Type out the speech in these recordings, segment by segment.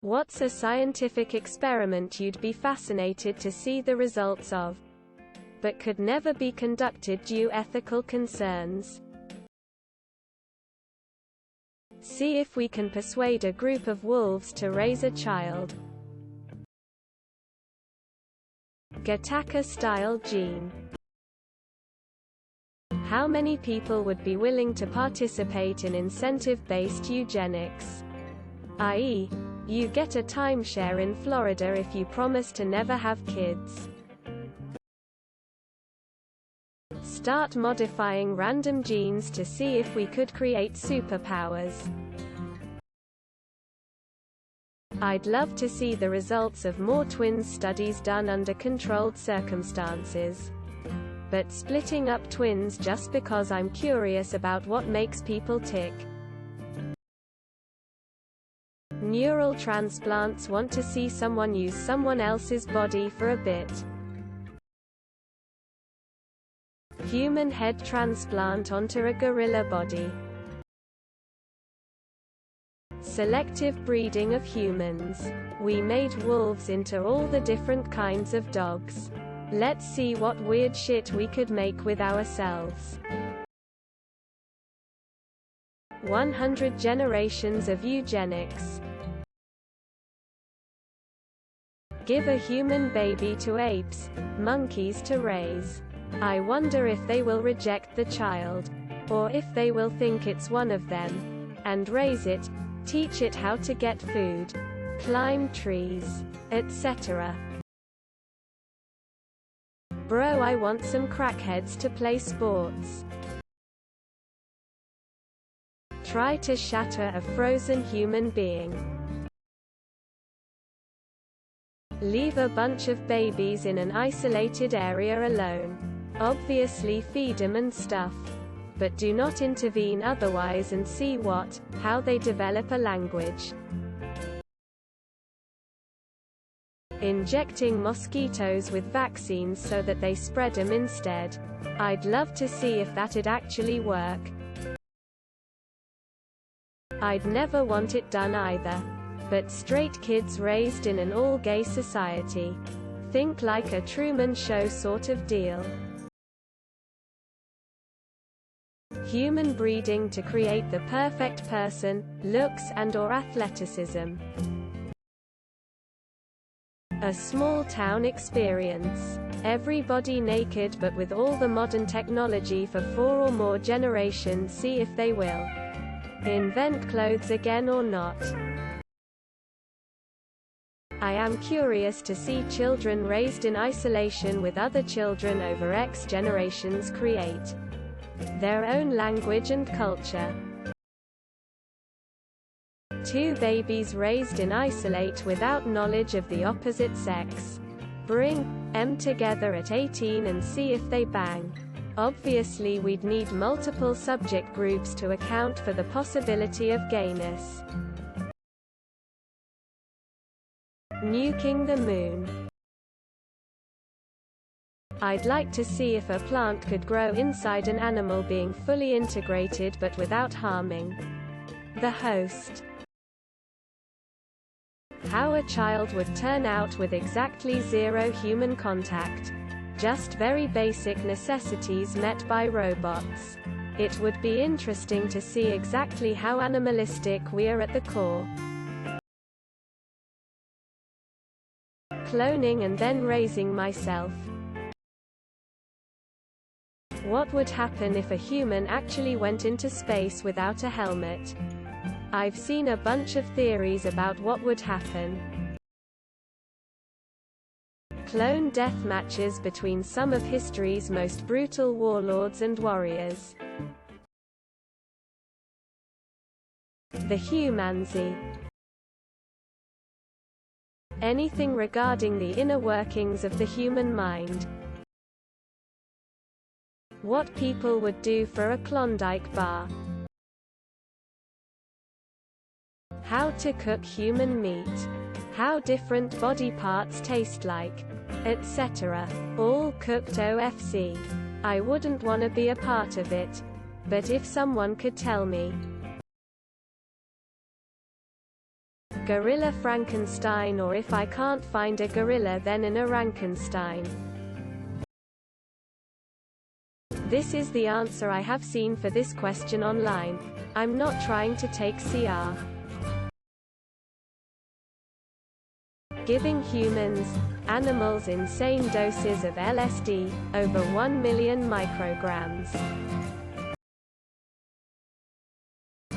What's a scientific experiment you'd be fascinated to see the results of, but could never be conducted due to ethical concerns? See if we can persuade a group of wolves to raise a child. Gattaca-style gene. How many people would be willing to participate in incentive-based eugenics? i.e., you get a timeshare in Florida if you promise to never have kids. Start modifying random genes to see if we could create superpowers. I'd love to see the results of more twins studies done under controlled circumstances. But splitting up twins just because I'm curious about what makes people tick. Neural transplants want to see someone use someone else's body for a bit. Human head transplant onto a gorilla body. Selective breeding of humans. We made wolves into all the different kinds of dogs. Let's see what weird shit we could make with ourselves. 100 generations of eugenics. Give a human baby to apes, monkeys to raise. I wonder if they will reject the child. Or if they will think it's one of them. And raise it, teach it how to get food, climb trees, etc. Bro, I want some crackheads to play sports. Try to shatter a frozen human being. Leave a bunch of babies in an isolated area alone. Obviously feed them and stuff. But do not intervene otherwise and see how they develop a language. Injecting mosquitoes with vaccines so that they spread them instead. I'd love to see if that'd actually work. I'd never want it done either. But straight kids raised in an all-gay society. Think like a Truman Show sort of deal. Human breeding to create the perfect person, looks and/or athleticism. A small town experience. Everybody naked but with all the modern technology for 4 or more generations. See if they will invent clothes again or not. I am curious to see children raised in isolation with other children over X generations create their own language and culture. 2 babies raised in isolate without knowledge of the opposite sex. Bring them together at 18 and see if they bang. Obviously we'd need multiple subject groups to account for the possibility of gayness. Nuking the moon. I'd like to see if a plant could grow inside an animal being fully integrated but without harming the host. How a child would turn out with exactly 0 human contact. Just very basic necessities met by robots. It would be interesting to see exactly how animalistic we are at the core. Cloning and then raising myself. What would happen if a human actually went into space without a helmet? I've seen a bunch of theories about what would happen. Clone death matches between some of history's most brutal warlords and warriors. The humancy. Anything regarding the inner workings of the human mind. What people would do for a Klondike bar. How to cook human meat. How different body parts taste like, etc. All cooked OFC. I wouldn't want to be a part of it. But if someone could tell me Gorilla Frankenstein, or if I can't find a gorilla then an Orankenstein? This is the answer I have seen for this question online. I'm not trying to take CR. Giving humans, animals insane doses of LSD, over 1 million micrograms.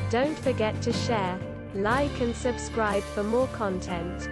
Don't forget to share, like and subscribe for more content.